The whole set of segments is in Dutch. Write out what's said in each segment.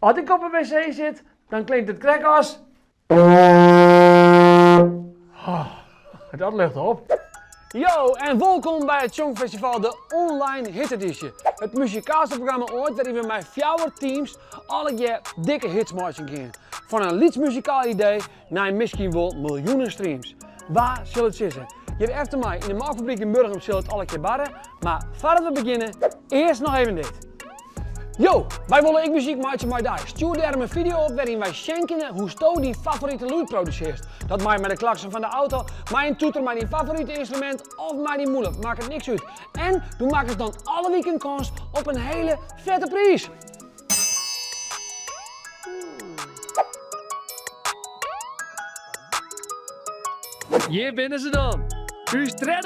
Als ik op een wc zit, dan klinkt het krek als... Dat lucht op. Yo, en welkom bij het Songfestival, de online hiteditie. Het muzikaalste programma ooit waarin we met 4 teams alle jaar dikke hits maken gaan. Van een liedmuzikaal idee naar misschien wel miljoenen streams. Waar zal het zitten? Je hebt efter mij in de melkfabriek in Burgum zal het alle keer barren. Maar voordat we beginnen, eerst nog even dit. Yo, wij willen ik muziek maken met jou. Stuur daar een video op waarin wij schenken hoe Sto die favoriete lied produceert. Dat maakt met de klakson van de auto, maar een toeter met die favoriete instrument of maar die moeilijk. Maakt het niks uit. En doe maak het dan alle weekend kans op een hele vette prijs. Hier binnen ze dan. Uw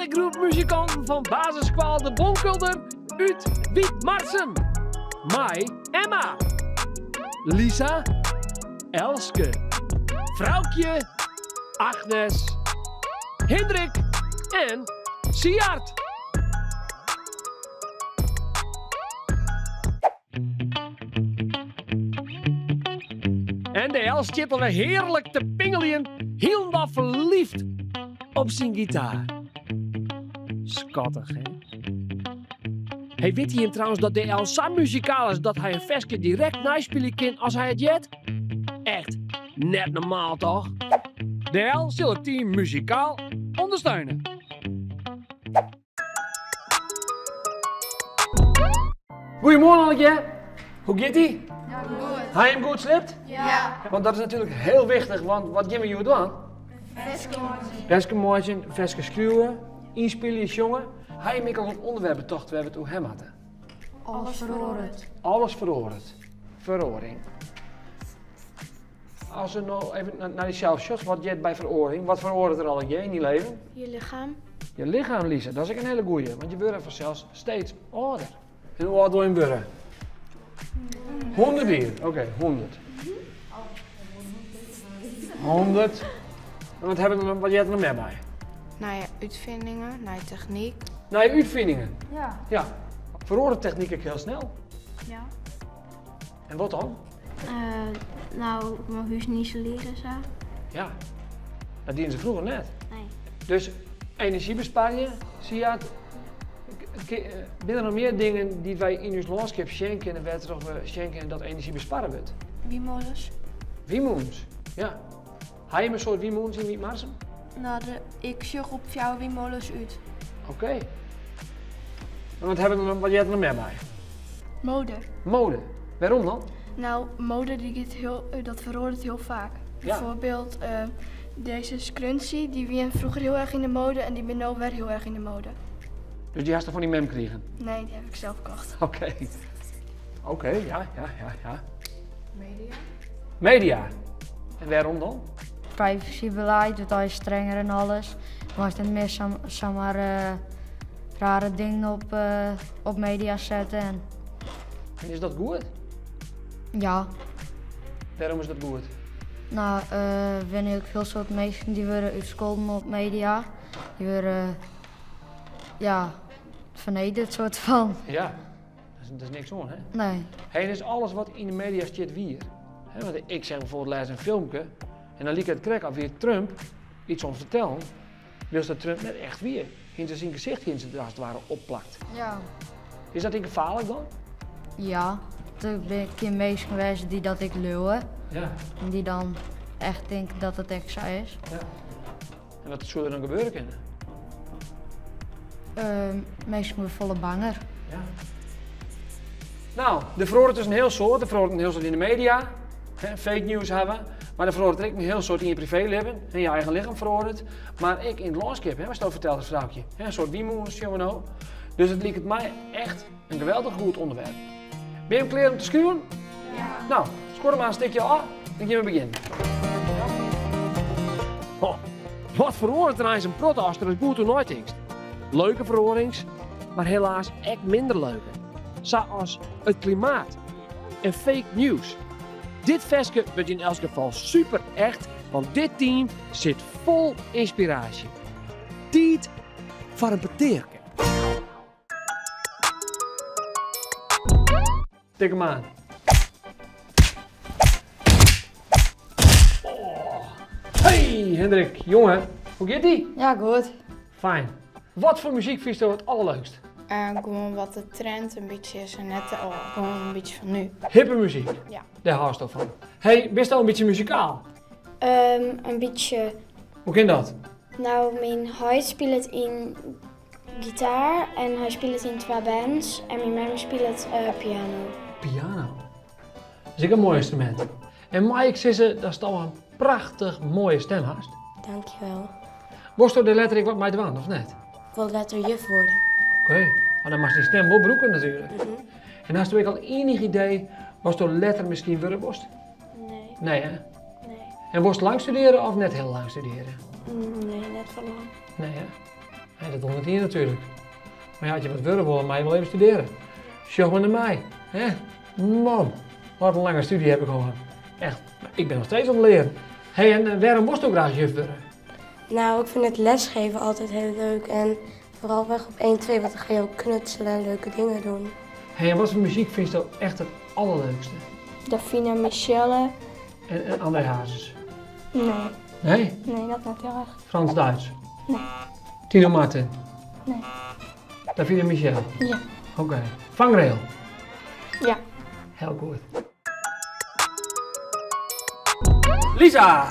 groep muzikanten van basisschool De Bonkulder uit Wietmarsum. Mai, Emma, Lisa, Elske, Vrouwtje, Agnes, Hendrik en Siart. En de Els zit alweer heerlijk te pingelen, helemaal verliefd op zijn gitaar. Schattig, hè? Hey, weet je hem trouwens dat de El zo muzikaal is dat hij een versje direct naspelen kan als hij het jet? Echt net normaal toch? De El zal het team muzikaal ondersteunen. Goedemorgen allemaal. Hoe gaat ie? Ja, goed. Heb je hem goed slipt? Ja. Want dat is natuurlijk heel wichtig, want wat gaan we hier doen? Veske maken, veske schreeuwen, inspelen, jongen. Hij en ik al op onderwerpen tocht we hebben het over hem hadden. Alles verhoord. Alles verhoord. Veroring. Als we nou even naar die zelfshots, wat jij bij veroring? Wat veroordeelt er al in je leven? Je lichaam. Je lichaam, Lisa, dat is ook een hele goeie, want je wordt vanzelfs steeds ouder. En hoe oud wil je worden? 100 hier, oké, 100. 100. En wat jij er nog meer bij? Naar je uitvindingen, naar je techniek. Naar je uitvindingen. Ja. Ja. Veroordeelt techniek ik heel snel. Ja. En wat dan? Nou, mijn huis niet isoleren zo. Ja. Dat dienen ze vroeger net. Nee. Dus energie bespaar je, zie je het. Binnen nog meer dingen die wij in ons landschap schenken en waar we schenken dat energie besparen wordt? Wiemolens. Wiemoens, ja. Heb je een soort wiemoens in Wietmarsum? Nou, ik zoek op jouw wiemolens uit. Oké. En wat jij er nog meer bij? Mode. Mode. Waarom dan? Nou, mode dat verhoort heel vaak. Ja. Bijvoorbeeld deze scrunchie, die waren vroeger heel erg in de mode en die ben nu weer heel erg in de mode. Dus die hast er van die mem kregen? Nee, die heb ik zelf gekocht. Oké. Oké, ja. Media? Media. En waarom dan? Privacybeleid, dat hij strenger en alles. Maar als het meer zomaar rare dingen op media zetten. En En is dat goed? ja, Waarom is dat goed? nou, wanneer ik heel soort mensen die worden uitscholden op media. Die worden, ja, vernederd soort van. Ja. Dat is niks on, hè? Nee, Hey, dus alles wat in de media staat wier. Want ik zeg bijvoorbeeld lees een filmpje en dan liep het krek af weer Trump iets om te vertellen. Wil dat Trump net echt weer in zijn gezicht als het ware opplakt. ja. Is dat niet gevaarlijk dan? Ja, toen ben ik een meisje geweest die dat ik leuwen. Ja. En die dan echt denken dat het echt zo is. Ja. En wat zou er dan gebeuren kunnen? Meestal worden volle banger. Ja. Nou, de veroordeelt dus een heel soort. De veroordeelt een heel soort in de media. Fake news hebben. Maar de veroordeelt ook een heel soort in je privéleven. In je eigen lichaam veroordeelt. Maar ik in het landschap, wat je vertelt als vrouwtje. Een soort wiemoens, jongen nou. Dus het lijkt mij echt een geweldig goed onderwerp. Ben je hem klaar om te schuwen? Ja. Nou, scoor maar een stukje af. Dan gaan we beginnen. Oh, wat veroordeelt er aan zijn prot als er een goed toernooitingst? Leuke veroorings, maar helaas echt minder leuke. Zoals het klimaat en fake news. Dit versje wordt in elk geval super echt, want dit team zit vol inspiratie. Tijd voor een peteerke. Tik hem aan. Hendrik, jongen, hoe gaat ie? Ja, goed. Fijn. Wat voor muziek vind je het allerleukst? Gewoon wat de trend een beetje is en net gewoon een beetje van nu. Hippe muziek? Ja. Daar hou je toch van. Hey, bist al een beetje muzikaal? Een beetje. Hoe kan dat? Nou, mijn huis speelt in gitaar en hij speelt in twee bands en mijn mama speelt piano. Piano. Dat is ook een mooi instrument. En Mike Sisse, dat is toch een prachtig mooie stem haast. Dankjewel. Moest er de letterlijk wat mij doen, of net? Ik wil later juf worden. Oké, maar dan mag die stem wel broeken natuurlijk. En hast u ook al enig idee, was door letter misschien worden worst? Nee, Nee hè? nee. En worst lang studeren of net heel lang studeren? Nee, net van lang. Nee hè? Nee, dat doet hier natuurlijk. Maar ja, had je wat willen willen, maar je wil even studeren. Sjog maar naar mij, hè? Man, wat een lange studie heb ik gewoon. Echt, ik ben nog steeds aan het leren. Hé, en waarom moest ook graag juf worden? Nou, ik vind het lesgeven altijd heel leuk en vooral weg op 1, 2, want dan ga je ook knutselen en leuke dingen doen. Hé, en wat voor muziek vind je echt het allerleukste? Davina Michelle. En André Hazes? Nee, Nee? nee, dat niet heel erg. Frans-Duits? Nee. Tino Martin? Nee. Davide Michel? Ja. Oké. Vangrail? Ja. Heel goed. Lisa!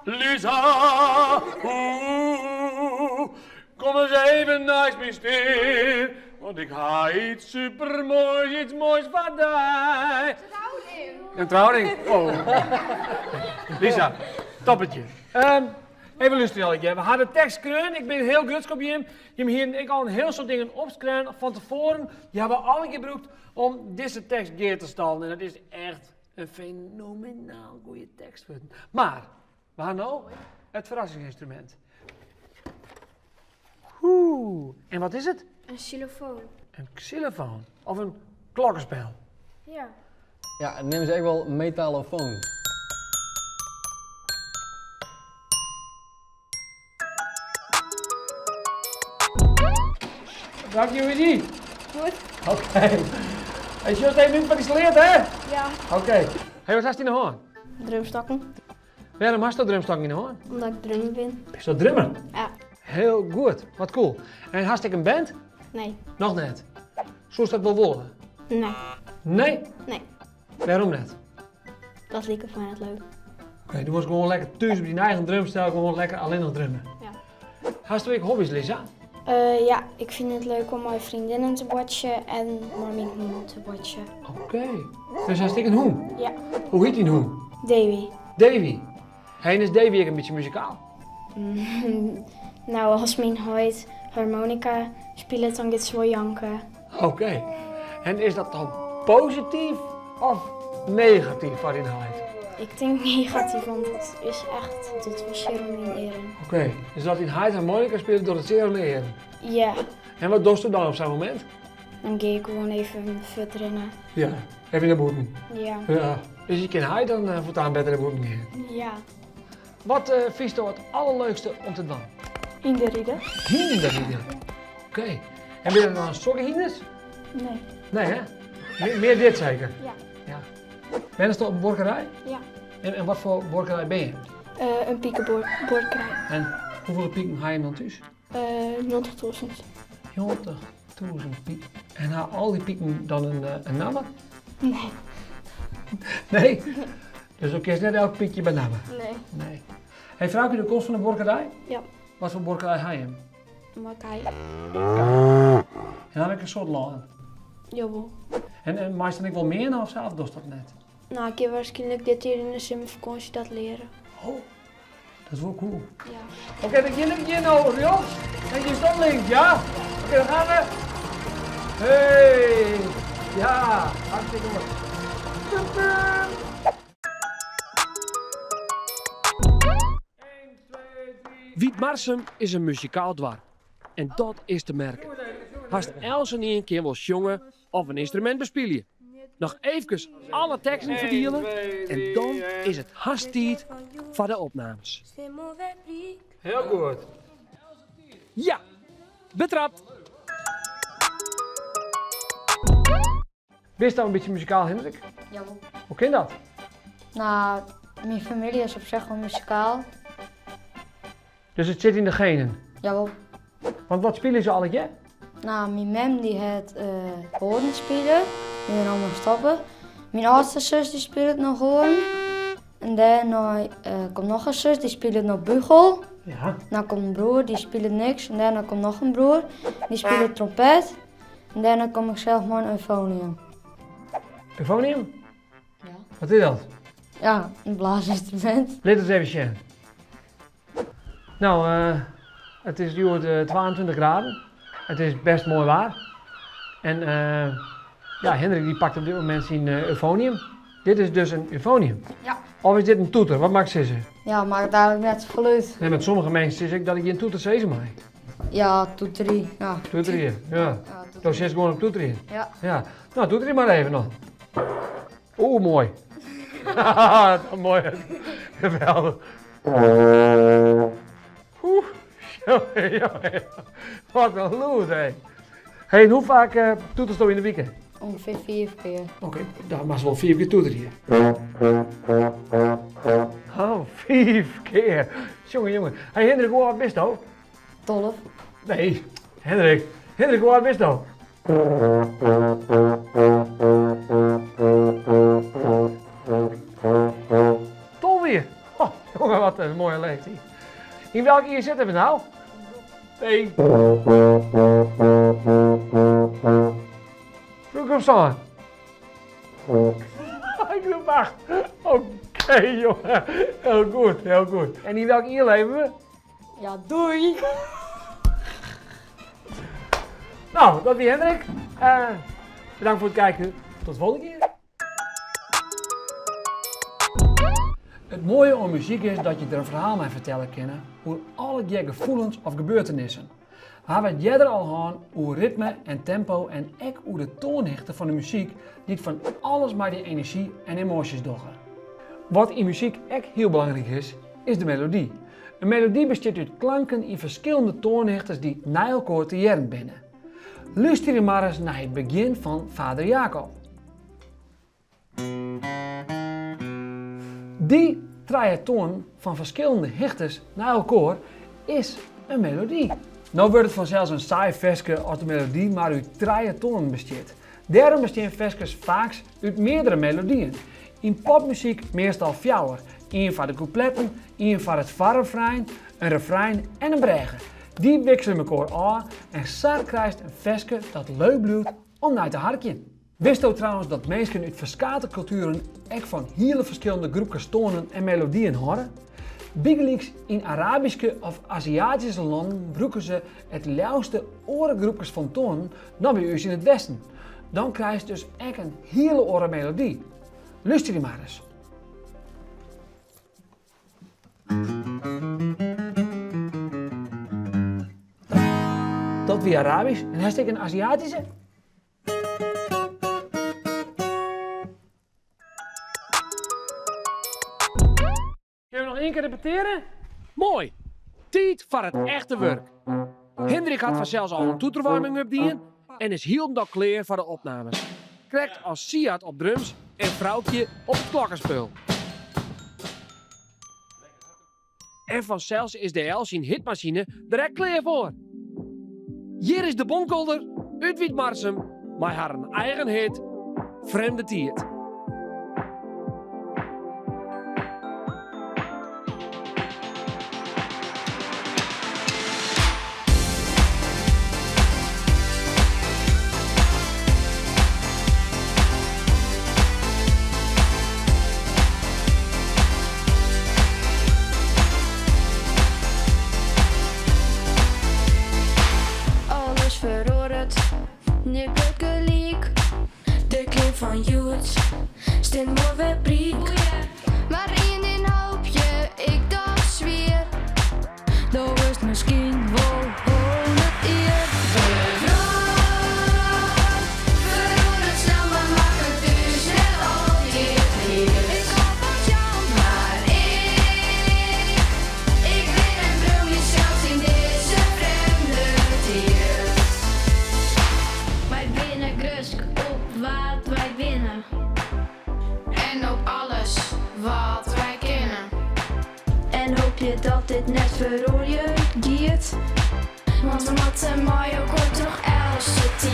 Lisa! Oeh, kom eens even naast me staan, want ik ga iets supermoois, iets moois van mij. Een trouwring? Oh. Lisa, toppetje. Even luisteren, we hadden tekst kunnen. Ik ben heel grutsk op je. Je hebt hier ik al een heel soort dingen opgeschreven van tevoren. Je hebben alle gebruikt om deze tekst geer te stellen. En dat is echt een fenomenaal goede tekst. Maar, we gaan nou het verrassingsinstrument. Oeh, en wat is het? Een xylofoon. Een xylofoon of een klokkenspel. Ja. Ja, het nemen ze echt wel metalofoon. Dank jullie. Goed. Oké. Hey, je hebt nu geïnstalleerd, hè? Ja. Oké. Hey, wat hast je in de hand? Drumstakken. Waarom hast je drumstok in de hand? Omdat ik drummer ben. Is dat drummer? Ja. Heel goed, wat cool. En hast ik een band? Nee. Nog net. Zou je dat wel willen? Nee. Nee? Nee. Waarom net? Dat liep ik van het leuk. Oké, doe eens gewoon lekker thuis op je eigen drumstel, gewoon lekker alleen nog drummen. Ja. Hast je ook hobby's, Lisa? Ja, ik vind het leuk om mijn vriendinnen te watchen en om mijn hond te watchen. Oké. Dus hast ik een hoen? Ja. Hoe heet die hoen? Davy. Davy. Hey, en is Davy ook een beetje muzikaal? Nou, als mijn huid harmonica speelt, dan gaat ze wel janken. Oké. En is dat dan positief of negatief voor in huid? Ik denk negatief, want het is echt tot wel zeer om mijn eren. Oké. Dus dat in huid harmonica speelt door het zeer leren. Ja, En wat doe je dan op zo'n moment? dan ga ik gewoon even vet rennen. Ja, even naar boeten. Ja. Ja. Dus je kan huid dan voortaan beter naar boeten gaan. Ja. Wat vind je het allerleukste om te doen? In de ridder? Hinderrieden. Oké. En ben je dan sokkenhinders? Nee. Nee hè? Meer dit zeker? Ja. Ja. Ben je op een borkerij? Ja. En wat voor borkerij ben je? Een piekenboordkrij. En hoeveel pieken ga je dan thuis? 90.000. 90.000 pieken. En ha al die pieken dan een naam? Nee. Nee? Dus ook is net elk piekje bij naam? Nee. Nee. Hey, vraag je de kost van de borkerij? Ja. Wat voor borkerij ga je? Maar kijk. En dan heb ik een soort loon. Jawel. En maak je dan ook wel meer of zelf doe je dat net? Nou, ik heb waarschijnlijk dit hier in de zomervakantie dat leren. Oh, dat is wel cool. Ja. Oké, dan heb je nodig, joh. En je stond links, ja? Oké, dan gaan we. Hey, ja, hartstikke mooi. Super. 1, 2, 3. Wietmarsum is een muzikaal dorp. En dat is te merken. Haast Els en een keer wil jongen of een instrument bespelen. Nog even alle teksten verdelen en dan is het hastiet voor de opnames. Heel goed. Ja, betrapt. Wist dat een beetje muzikaal, Hendrik? Jawel. Hoe kan dat? Nou, Mijn familie is op zich wel muzikaal. Dus het zit in de genen. Jawel. Want wat spelen ze al, ja? Nou, mijn mem die het hoorn spelen. Die gaan allemaal stoppen. Mijn oudste zus die speelt nog hoorn. En daarna komt nog een zus die speelt nog bugel. Ja. Dan komt een broer die speelt niks. En daarna komt nog een broer die speelt trompet. En daarna kom ik zelf maar een euphonium. Euphonium? Ja. Wat is dat? Ja, een blaasinstrument. Let eens even zien. Nou, het is nu 22 graden. Het is best mooi waar. En ja, Hendrik die pakt op dit moment zijn euphonium. Dit is dus een euphonium. Ja. Of is dit een toeter? Wat maakt ze? Ja, maar daar net geluid. Nee, met sommige mensen zeg ik dat ik je een toeter zezen mag. Ja, toeterie. Ja. Toeter hier, ja. Ja, Toen zit gewoon op toeter in. Ja. Ja. Nou, toeter hier maar even nog. Oeh, mooi. Mooi. Geweldig. Oeh. Jongen. Wat een lood, hé. Hey, en hoe vaak toeters je in de weekend? Ongeveer 4 keer. Oké, dan mag ze wel 4 keer toeteren hier. Oh, 4 keer. Jongen. Hey Hendrik, hoe oud bist je? 12. Nee, Hendrik. Hendrik, hoe oud bist je? Tol weer. Oh, jongen, wat een mooie leeftijd. In welke hier zitten we nou? Nee. Vroeg op staan. Ik doe 8. Oké, jongen. Heel goed, heel goed. En in welke hier leven we? Ja, doei. Nou, dat weer Hendrik. Bedankt voor het kijken. Tot de volgende keer. Het mooie aan muziek is dat je er een verhaal mee vertellen kan over alle je gevoelens of gebeurtenissen. We hebben het eerder al gehad over ritme en tempo en ook over de toonhichten van de muziek die het van alles maar die energie en emoties doggen. Wat in muziek ook heel belangrijk is de melodie. Een melodie bestaat uit klanken in verschillende toonhichten die na elkaar te jaren binnen. Luister je maar eens naar het begin van Vader Jacob. Die toon van verschillende hichters naar elkaar is een melodie. Nou wordt het vanzelfs een saai versje als de melodie maar uit 3 tonen bestaat. Daarom bestaan versjes vaak uit meerdere melodieën. In popmuziek meestal 4. 1 voor de coupletten, 1 voor het varrefrein, een refrein en een brege. Die wisselen elkaar aan en zo krijgt een versje dat leuk blijft om naar te harken. Wist u trouwens dat mensen uit verschillende culturen ook van hele verschillende groepjes tonen en melodieën horen? Bigelijks in Arabische of Aziatische landen gebruiken ze het lauwste orengroepjes van tonen dan bij ons in het Westen. Dan krijg je dus ook een hele oren melodie. Luister die maar eens. Dat weer Arabisch en hij steekt een Aziatische. Kunnen we nog 1 keer repeteren? Mooi! Tijd voor het echte werk. Hendrik had vanzelfs al een toeterwarming opdienen en is hielendal klaar voor de opnames. Krijgt als Siad op drums en vrouwtje op het klokkenspul. En vanzelfs is de Elsien hitmachine direct klaar voor. Hier is de bonkolder uit Wietmarsum, maar haar een eigen hit, Vreemde Tiert. Alles veranderd, nu gelijk. De klim van Joets, stil mooi weer briek. Maar in een hoopje, ik dacht weer. Dat was misschien wel 100 jaar. Veranderd snel, maar maak het dus net altijd weer. Ik hoop op jou, maar ik ben een bloemje zelfs in deze vreemde tijd. Wij winnen grusk op wat wij winnen. En op alles wat wij kennen. je dat dit net voor je giet. Want we moeten mij ook kort toch els zitten.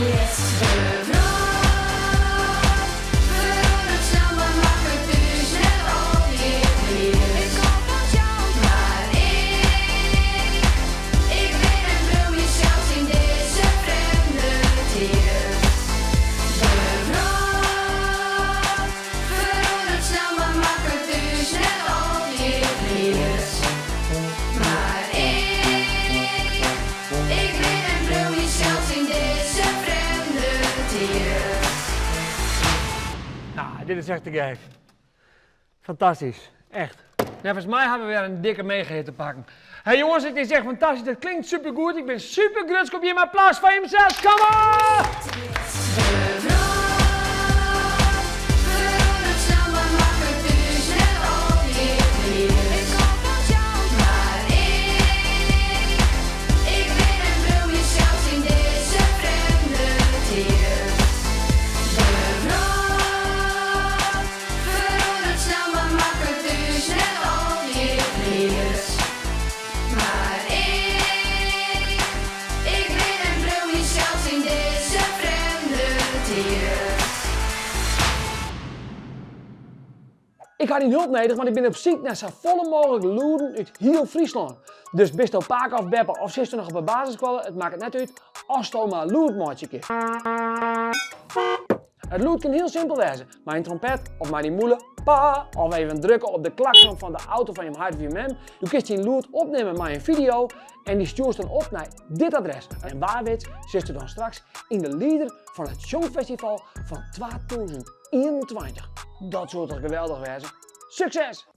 Verandert snel, maar maak het dus net al je weer. Ik kom van jou, maar ik ben en wil mezelf in deze vreemde tijd. Verandert snel, maar maak het dus net al je weer. Maar ik ben en wil mezelf in deze vreemde tijd. Nou, dit is echt te gek. Fantastisch. Echt. Volgens mij hebben we weer een dikke meegehit te pakken. Hey jongens, het is echt fantastisch. Het klinkt super goed. Ik ben super grutsk op je maar applaus van jezelf. Kom op! Verandert snel, maar maak het dus net al je weer. Ik kom van jou, maar ik ben en wil mezelf in deze vreemde tijd. Verandert snel, maar maak het dus net al je weer. Maar ik ben en wil mezelf in deze vreemde tijd. Ik had niet hulp nodig, want ik ben op zoek naar zo volle mogelijk loeren uit heel Friesland. Dus best op Paak of Beppe of zit er nog op een basisschool, het maakt het net uit als je maar loermaatje kiest. Het loert kan heel simpel wezen. Maar een trompet of maar die moele pa of even drukken op de klakson van de auto van je HVMM. Je kunt je loert opnemen met een video en die stuurt dan op naar dit adres. En waarwits zit u dan straks in de leader van het Songfestival van 2021. Dat zou toch geweldig wezen. Succes!